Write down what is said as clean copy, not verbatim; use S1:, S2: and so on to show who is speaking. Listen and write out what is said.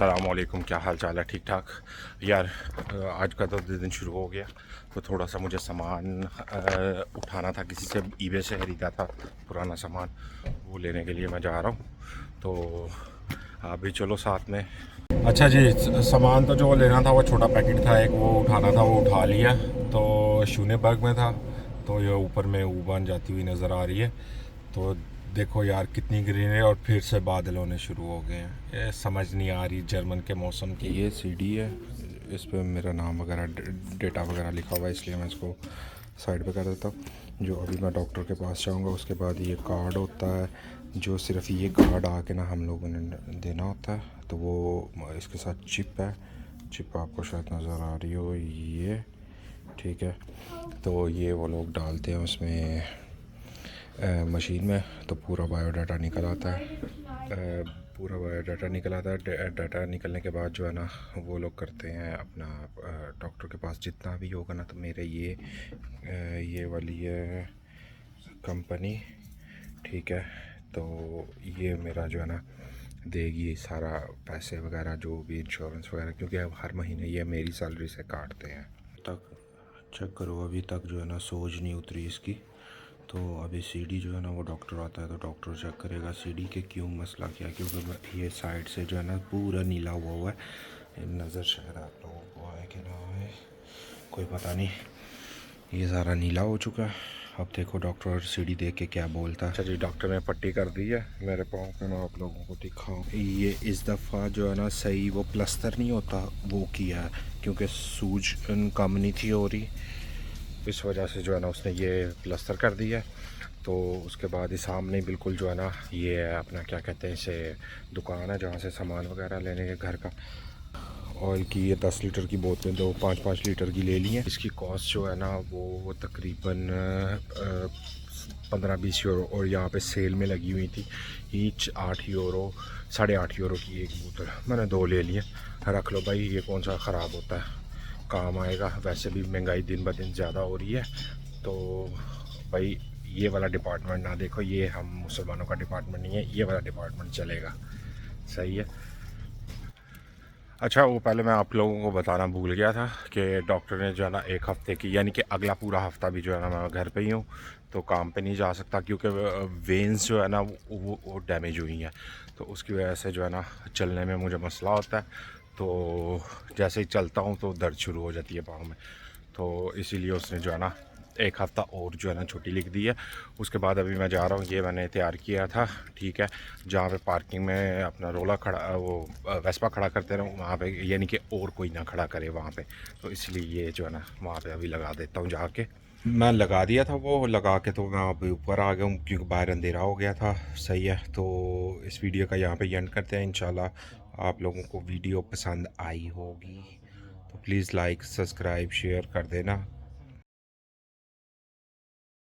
S1: अस्सलामुअलैकुम, क्या हाल चाल है? ठीक ठाक यार। आज का तो दिन शुरू हो गया, तो थोड़ा सा मुझे सामान उठाना था। किसी से ईबे से ख़रीदा था पुराना सामान, वो लेने के लिए मैं जा रहा हूँ। तो आप भी चलो साथ में। अच्छा जी, सामान तो जो लेना था वो छोटा पैकेट था एक, वो उठाना था, वो उठा लिया। तो शूनेबर्ग में था, तो ये ऊपर में ऊबान जाती हुई नज़र आ रही है। तो देखो यार कितनी ग्रीन है, और फिर से बादल होने शुरू हो गए हैं। ये समझ नहीं आ रही जर्मन के मौसम की। ये सीढ़ी है, इस पर मेरा नाम वगैरह डेटा वगैरह लिखा हुआ है, इसलिए मैं इसको साइड पे कर देता हूँ। जो अभी मैं डॉक्टर के पास जाऊँगा, उसके बाद ये कार्ड होता है, जो सिर्फ ये कार्ड आके ना हम लोगों ने देना होता है। तो वो इसके साथ चिप है, चिप आपको शायद नज़र आ रही हो, ये ठीक है। तो ये वो लोग डालते हैं उसमें मशीन में, तो पूरा बायोडाटा निकल आता है। पूरा बायोडाटा निकल आता है। डाटा निकलने के बाद जो है ना, वो लोग करते हैं अपना डॉक्टर के पास जितना भी होगा ना। तो मेरे ये वाली है कंपनी, ठीक है। तो ये मेरा जो है ना देगी सारा पैसे वगैरह, जो भी इंश्योरेंस वगैरह, क्योंकि अब हर महीने ये मेरी सैलरी से काटते हैं। तक चेक करो, अभी तक जो है ना सोज नहीं उतरी इसकी। तो अभी सीडी जो है ना, वो डॉक्टर आता है तो डॉक्टर चेक करेगा सीडी के क्यों मसला क्या है। क्योंकि ये साइड से जो है ना पूरा नीला हुआ है। नज़र शायद आप लोगों को आए कि ना आए, कोई पता नहीं, ये सारा नीला हो चुका है। अब देखो डॉक्टर सीडी देख के क्या बोलता है। अच्छा जी, डॉक्टर ने पट्टी कर दी है मेरे पाँव पे, मैं आप लोगों को दिखाऊँ। ये इस दफ़ा जो है ना सही वो प्लस्तर नहीं होता वो किया है, क्योंकि सूज कम नहीं थी हो रही, इस वजह से जो है ना उसने ये प्लस्तर कर दिया है। तो उसके बाद ही सामने बिल्कुल जो है ना, ये है अपना क्या कहते हैं इसे, दुकान है जहाँ से सामान वगैरह लेने के घर का। ऑयल की ये 10 लीटर की बोतलें, दो 5-5 लीटर की ले ली हैं। इसकी कॉस्ट जो है ना वो तकरीबन 15-20 यूरो, और यहाँ पे सेल में लगी हुई थी ईच 8 यूरो, 8.5 यूरो की एक बोतल। मैंने 2 ले लिए, रख लो भाई, ये कौन सा ख़राब होता है, काम आएगा। वैसे भी महंगाई दिन ब दिन ज़्यादा हो रही है, तो भाई ये वाला डिपार्टमेंट ना देखो, ये हम मुसलमानों का डिपार्टमेंट नहीं है, ये वाला डिपार्टमेंट चलेगा, सही है। अच्छा, वो पहले मैं आप लोगों को बताना भूल गया था कि डॉक्टर ने जो है ना 1 हफ़्ते की, यानी कि अगला पूरा हफ़्ता भी जो है ना मैं घर पे ही हूँ, तो काम पे नहीं जा सकता, क्योंकि वेन्स जो है ना वो डैमेज हुई हैं। तो उसकी वजह से जो है ना चलने में मुझे मसला होता है। तो जैसे ही चलता हूँ तो दर्द शुरू हो जाती है पाँव में। तो इसीलिए उसने जो है ना 1 हफ़्ता और जो है ना छुट्टी लिख दी है। उसके बाद अभी मैं जा रहा हूँ, ये मैंने तैयार किया था, ठीक है, जहाँ पे पार्किंग में अपना रोला खड़ा, वो वेस्पा खड़ा करते रहूँ वहाँ पे, यानी कि और कोई ना खड़ा करे वहाँ पे। तो इसलिए ये जो है ना वहाँ पे अभी लगा देता हूँ जाके। मैं लगा दिया था वो लगा के, तो मैं अभी ऊपर आ गया हूँ क्योंकि बाहर अंधेरा हो गया था। सही है, तो इस वीडियो का यहाँ पे एंड करते हैं। इंशाल्लाह आप लोगों को वीडियो पसंद आई होगी, तो प्लीज़ लाइक सब्सक्राइब शेयर कर देना।